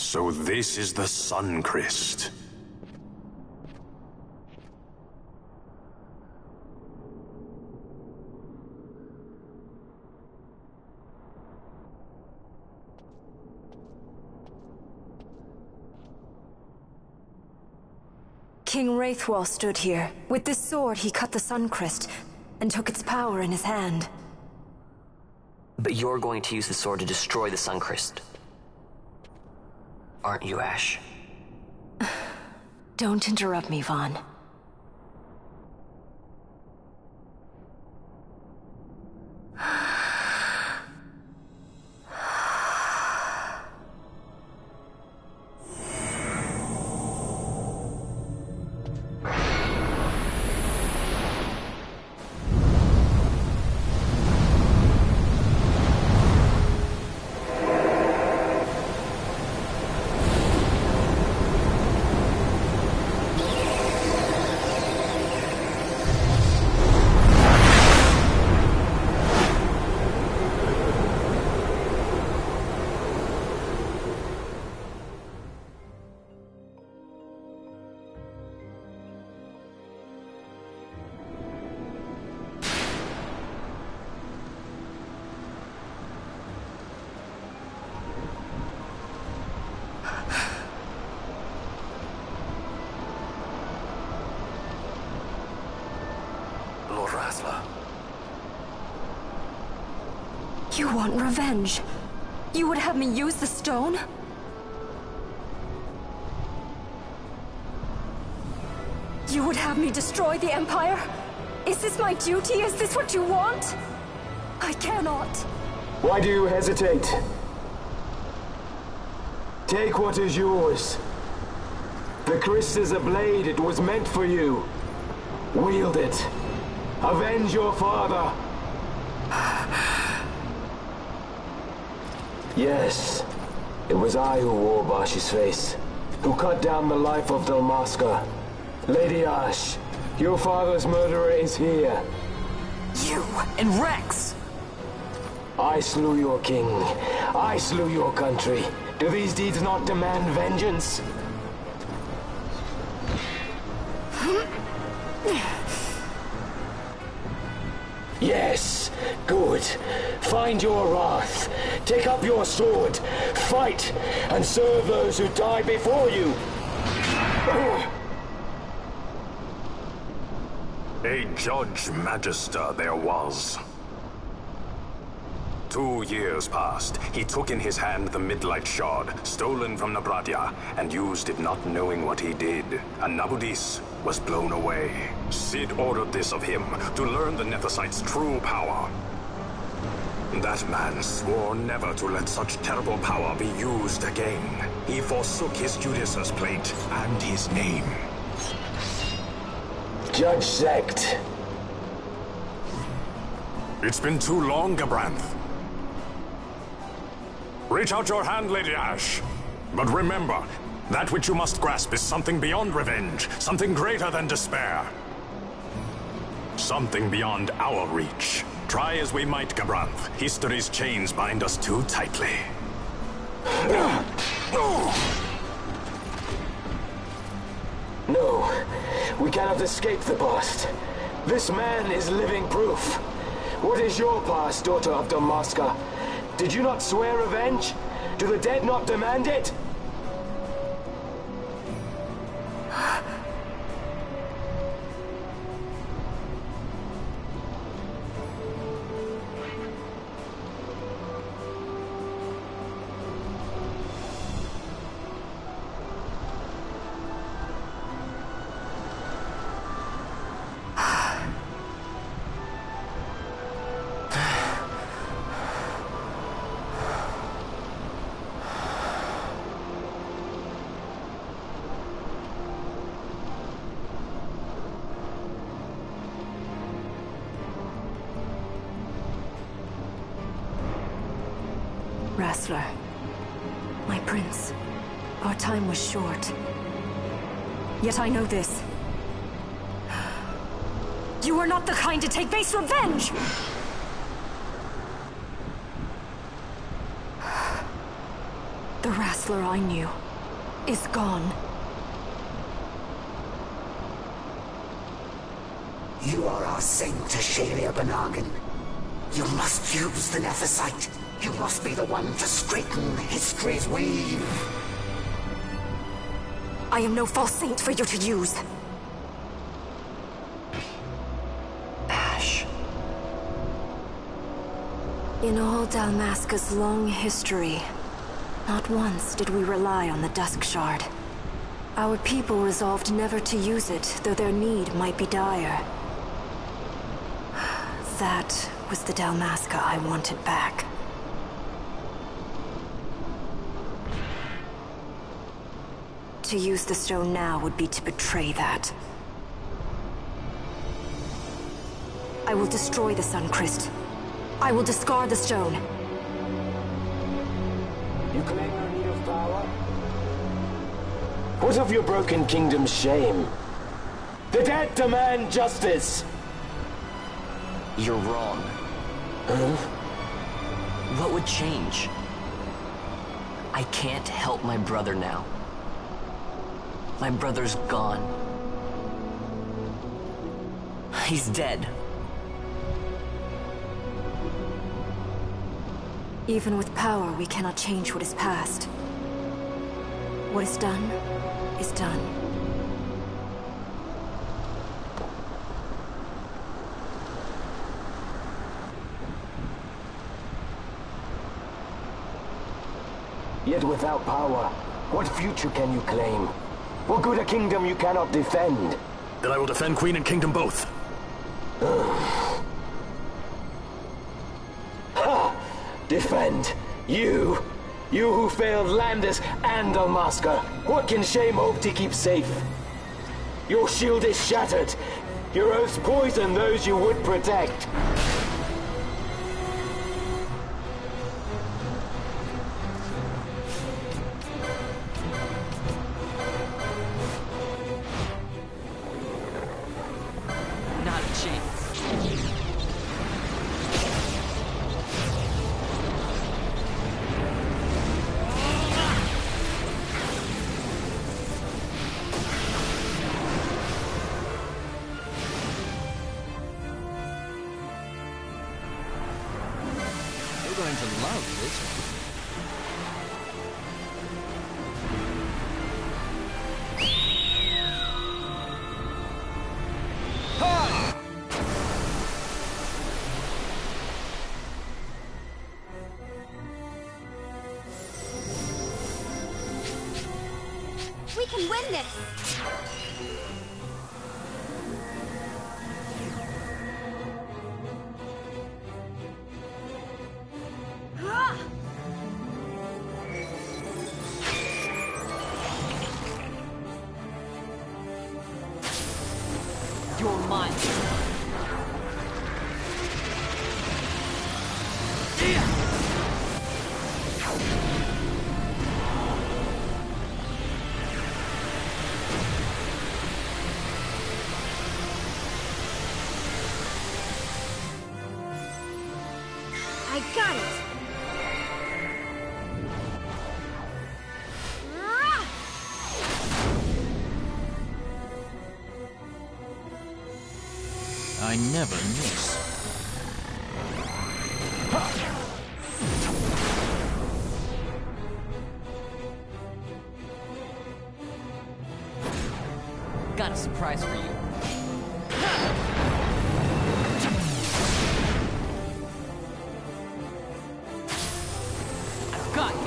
So this is the Sun Crest. King Wraithwall stood here. With this sword, he cut the Sun Crest and took its power in his hand. But you're going to use the sword to destroy the Sun Crest. Aren't you, Ash? Don't interrupt me, Vaughn. You want revenge? You would have me use the stone? You would have me destroy the Empire? Is this my duty? Is this what you want? I cannot. Why do you hesitate? Take what is yours. The crest is a blade. It was meant for you. Wield it. Avenge your father. Yes, it was I who wore Bashi's face, who cut down the life of Dalmasca. Lady Ash, your father's murderer is here. You and Rex! I slew your king. I slew your country. Do these deeds not demand vengeance? Yes, good. Find your wrath. Take up your sword. Fight, and serve those who died before you. A Judge Magister there was. 2 years passed. He took in his hand the Midlight Shard, stolen from Nabratia, and used it not knowing what he did. And Nabudis was blown away. Sid ordered this of him, to learn the Nethicite's true power. That man swore never to let such terrible power be used again. He forsook his Judicious plate and his name. Judge Zect. It's been too long, Gabranth. Reach out your hand, Lady Ash. But remember, that which you must grasp is something beyond revenge, something greater than despair. Something beyond our reach. Try as we might, Gabranth, history's chains bind us too tightly. No, we cannot escape the past. This man is living proof. What is your past, daughter of Dalmasca? Did you not swear revenge? Do the dead not demand it? Wrestler, my prince, our time was short. Yet I know this. You are not the kind to take base revenge! The wrestler I knew is gone. You are our saint, Ashalia Banagin. You must use the Nephesite. You must be the one to straighten history's weave. I am no false saint for you to use. Ash. In all Dalmasca's long history, not once did we rely on the Dusk Shard. Our people resolved never to use it, though their need might be dire. That was the Dalmasca I wanted back. To use the stone now would be to betray that. I will destroy the Suncrest. I will discard the stone. You claim no need of power? What of your broken kingdom's shame? The dead demand justice! You're wrong. Huh? What would change? I can't help my brother now. My brother's gone. He's dead. Even with power, we cannot change what is past. What is done, is done. Yet without power, what future can you claim? What good a kingdom you cannot defend? Then I will defend Queen and Kingdom both. Ha! Defend? You? You who failed Landis and Dalmasca. What can shame hope to keep safe? Your shield is shattered. Your oaths poison those you would protect. Not a chance. You're going to love this one. We can win this! You're mine. I got it! I never miss. Got a surprise for you. I've got you.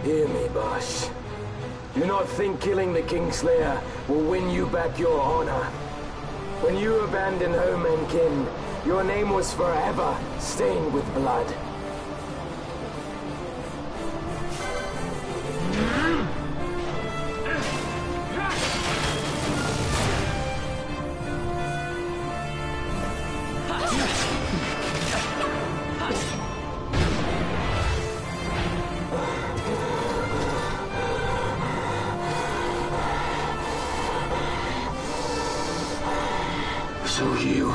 Hear me, Bosh. Do not think killing the Kingslayer will win you back your honor. When you abandon home and kin, Your name was forever stained with blood. So you,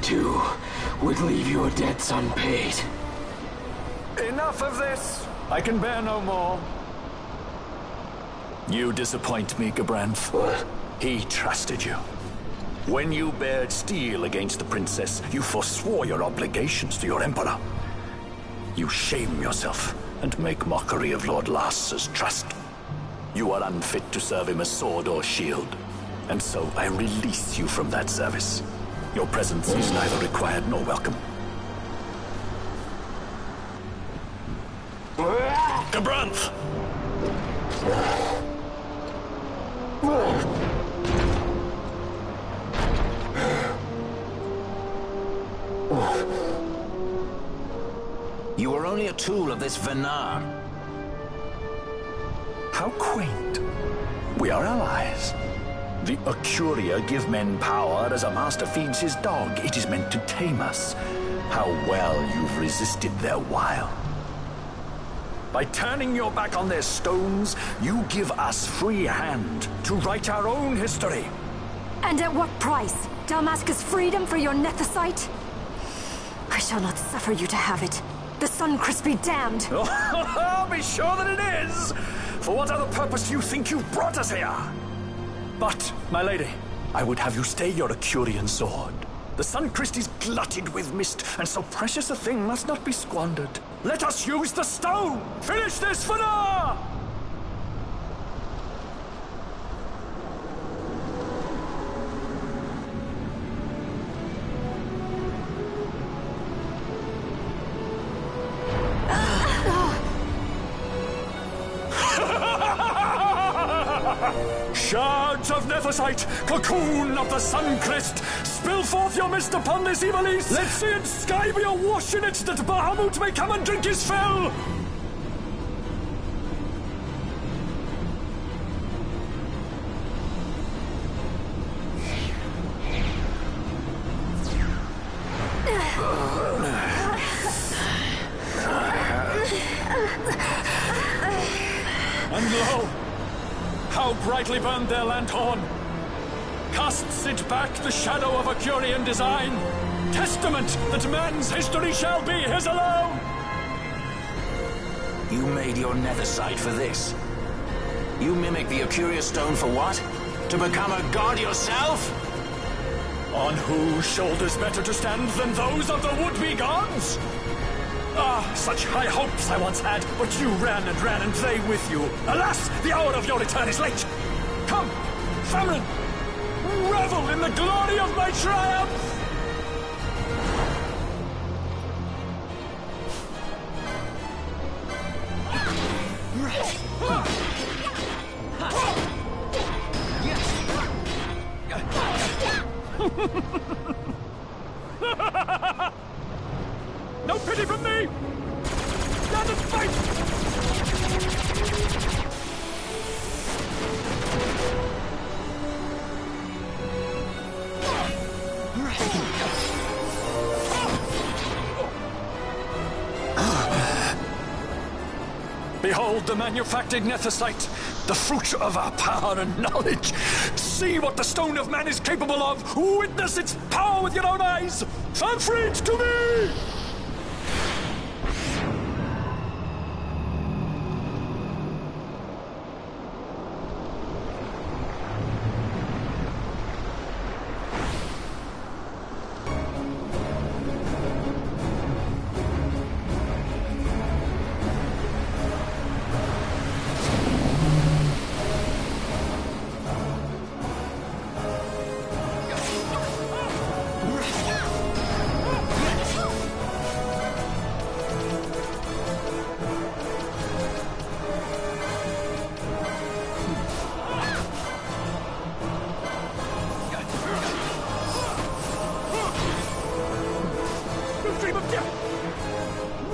too, would leave your debts unpaid. Enough of this! I can bear no more. You disappoint me, Gabranth. What? He trusted you. When you bared steel against the princess, you forswore your obligations to your emperor. You shame yourself and make mockery of Lord Lars's trust. You are unfit to serve him as sword or shield, and so I release you from that service. Your presence is neither required nor welcome. Gabranth! You were only a tool of this Venar. How quaint. We are allies. The Ocuria give men power as a master feeds his dog. It is meant to tame us. How well you've resisted their wile. By turning your back on their stones, you give us free hand to write our own history. And at what price? Dalmasca's freedom for your nethicite? I shall not suffer you to have it. The Sunchrist be damned! Oh, be sure that it is! For what other purpose do you think you brought us here? But, my lady, I would have you stay your Acurian sword. The Sunchrist is glutted with mist, and so precious a thing must not be squandered. Let us use the stone! Finish this for now! Shards of nethicite, cocoon of the Sunchrist, spill forth your mist upon this evil east. Let sea and sky be awash in it, that Bahamut may come and drink his fill. And lo! How brightly burned their lanthorn! Casts it back the shadow of a Curian design, testament that man's history shall be his alone! You made your nethicite for this. You mimic the Ocuria stone for what? To become a god yourself? On whose shoulders better to stand than those of the would-be gods? Ah, such high hopes I once had, but you ran and they with you. Alas, the hour of your return is late. Come, family, revel in the glory of my triumph! No pity from me! Stand and fight! Behold the manufactured nethicite, the fruit of our power and knowledge. See what the stone of man is capable of. Witness its power with your own eyes. Fanfreed to me!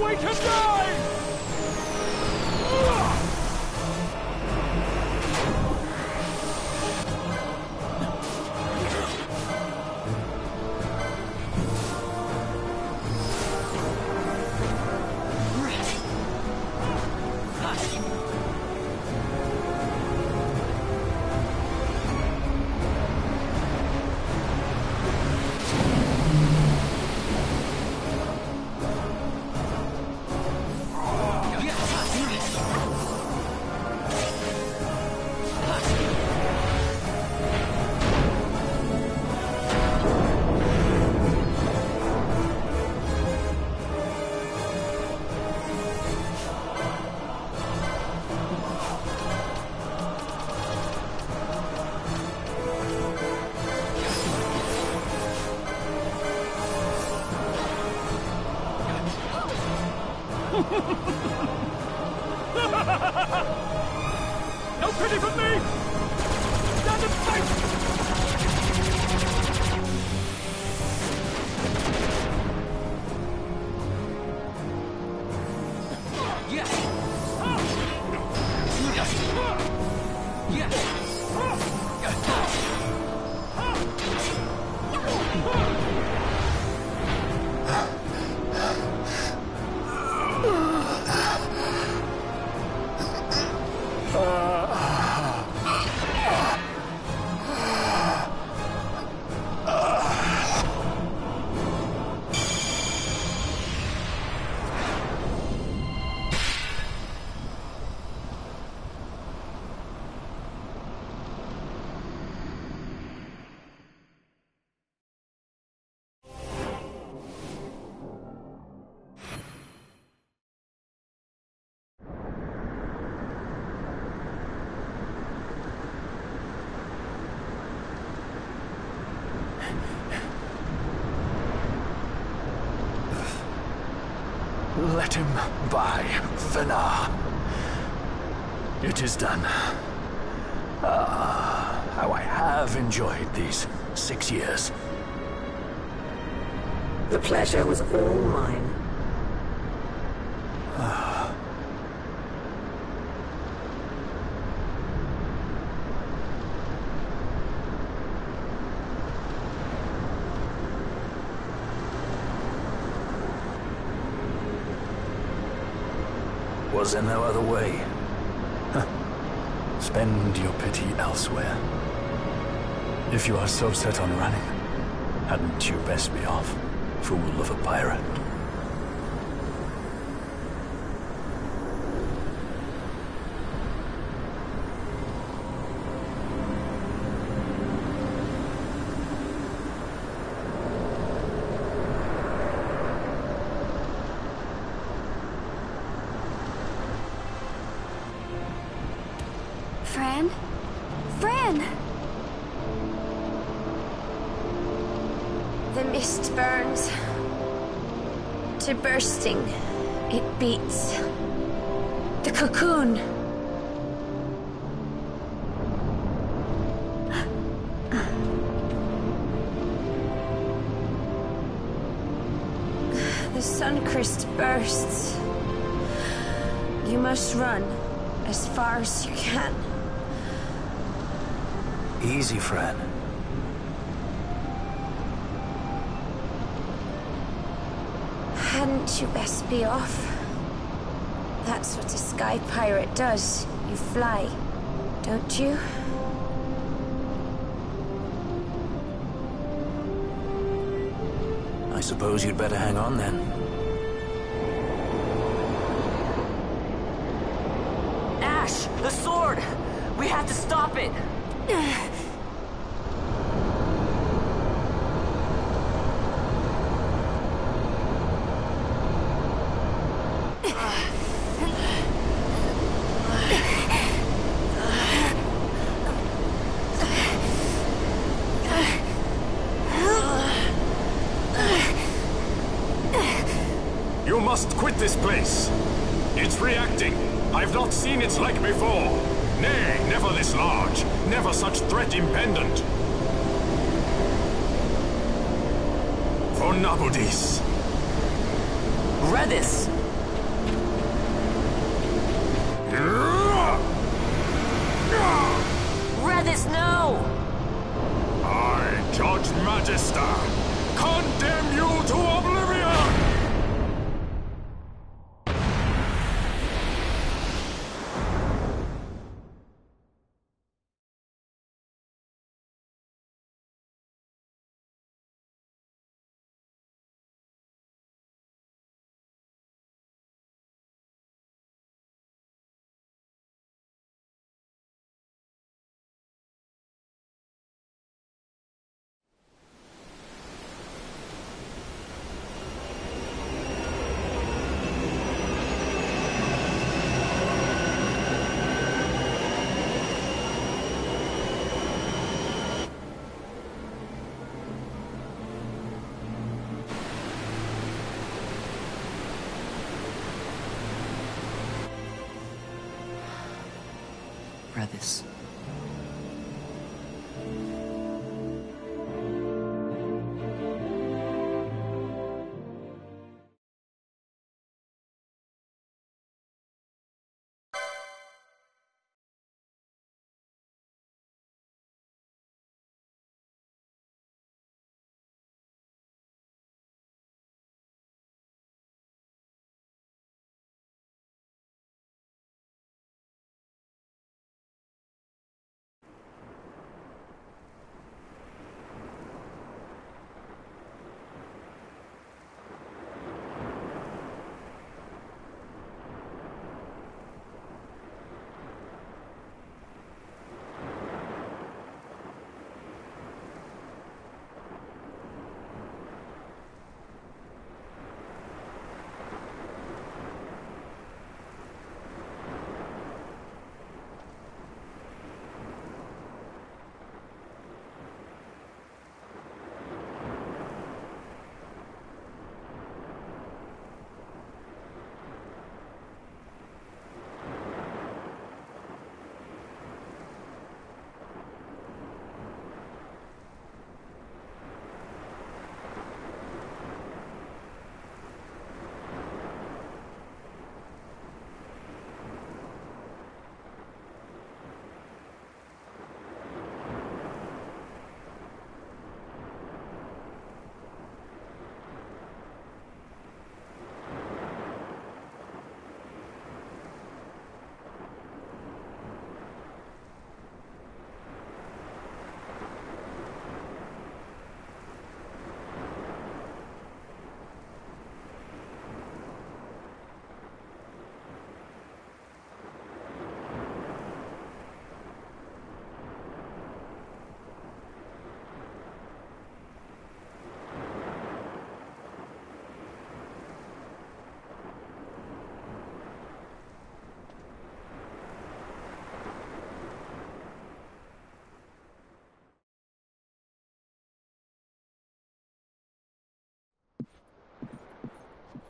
Wait and die! No pity for me! Stand and fight! Yes! Yes! Let him by, Venar. It is done. How I have enjoyed these 6 years. The pleasure was all mine. Was there no other way? Spend your pity elsewhere. If you are so set on running, hadn't you best be off, fool of a pirate? Fran? Fran! The mist burns to bursting. It beats. The cocoon. The Suncrest bursts. You must run as far as you can. Easy, Fran. Hadn't you best be off? That's what a sky pirate does. You fly, don't you? I suppose you'd better hang on then. Ash! The sword! We have to stop it! You must quit this place. It's reacting. I've not seen its like before. Nay, never this large. Never such threat impendent. For Nabudis. Redis! brothers.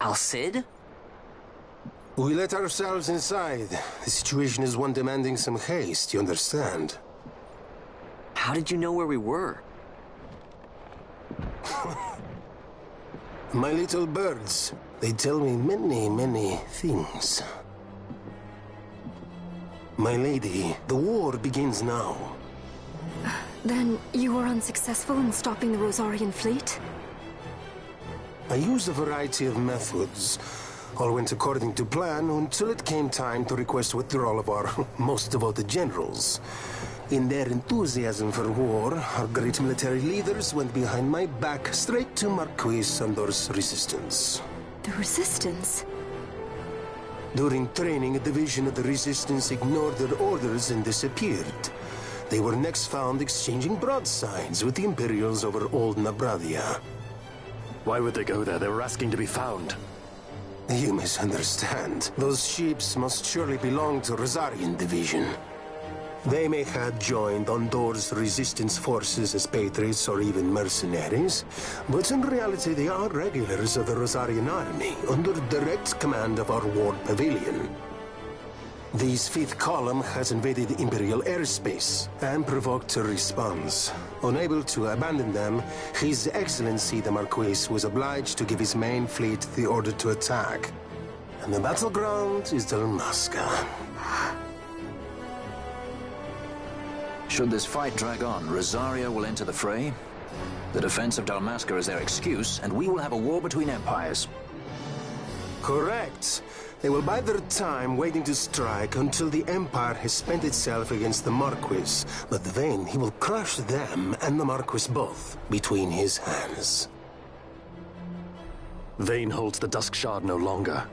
Al-Cid? We let ourselves inside. The situation is one demanding some haste, you understand? How did you know where we were? My little birds. They tell me many, many things. My lady, the war begins now. Then you were unsuccessful in stopping the Rosarian fleet? I used a variety of methods. All went according to plan until it came time to request withdrawal of our most devoted generals. In their enthusiasm for war, our great military leaders went behind my back straight to Marquis Sandor's resistance. The Resistance? During training, a division of the Resistance ignored their orders and disappeared. They were next found exchanging broadsides with the Imperials over Old Nabradia. Why would they go there? They were asking to be found. You misunderstand. Those ships must surely belong to Rosarian Division. They may have joined Ondor's resistance forces as patriots or even mercenaries, but in reality they are regulars of the Rosarian army, under direct command of our Ward Pavilion. This fifth column has invaded Imperial airspace and provoked a response. Unable to abandon them, His Excellency the Marquis was obliged to give his main fleet the order to attack. And the battleground is Dalmasca. Should this fight drag on, Rosaria will enter the fray. The defense of Dalmasca is their excuse, and we will have a war between empires. Correct. They will bide their time waiting to strike until the Empire has spent itself against the Marquis. But then he will crush them and the Marquis both between his hands. Vayne holds the Dusk Shard no longer.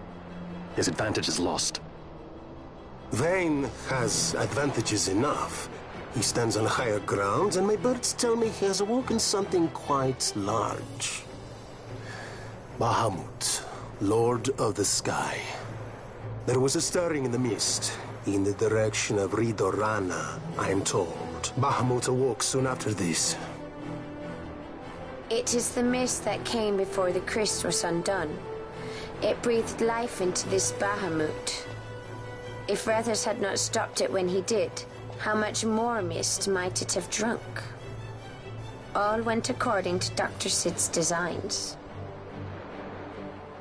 His advantage is lost. Vayne has advantages enough. He stands on higher ground, and my birds tell me he has awoken something quite large. Bahamut, Lord of the Sky. There was a stirring in the mist, in the direction of Ridorana, I am told. Bahamut awoke soon after this. It is the mist that came before the Christ was undone. It breathed life into this Bahamut. If Rethus had not stopped it when he did, How much more mist might it have drunk? All went according to Dr. Sid's designs.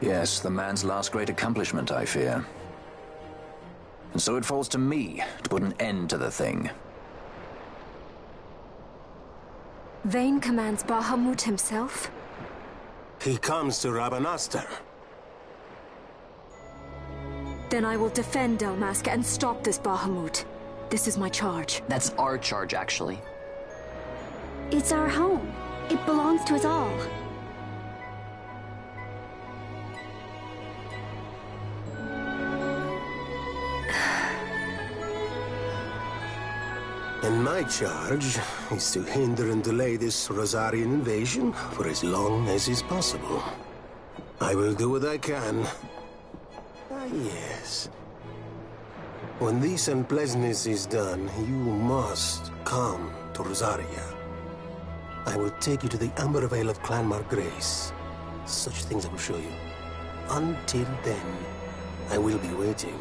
Yes, the man's last great accomplishment, I fear. And so it falls to me to put an end to the thing. Vayne commands Bahamut himself? He comes to Rabanastre. Then I will defend Dalmasca and stop this Bahamut. This is my charge. That's our charge, actually. It's our home. It belongs to us all. And my charge is to hinder and delay this Rosarian invasion for as long as is possible. I will do what I can. Ah, yes. When this unpleasantness is done, you must come to Rosaria. I will take you to the Amber Vale of Clan Margrace. Such things I will show you. Until then, I will be waiting.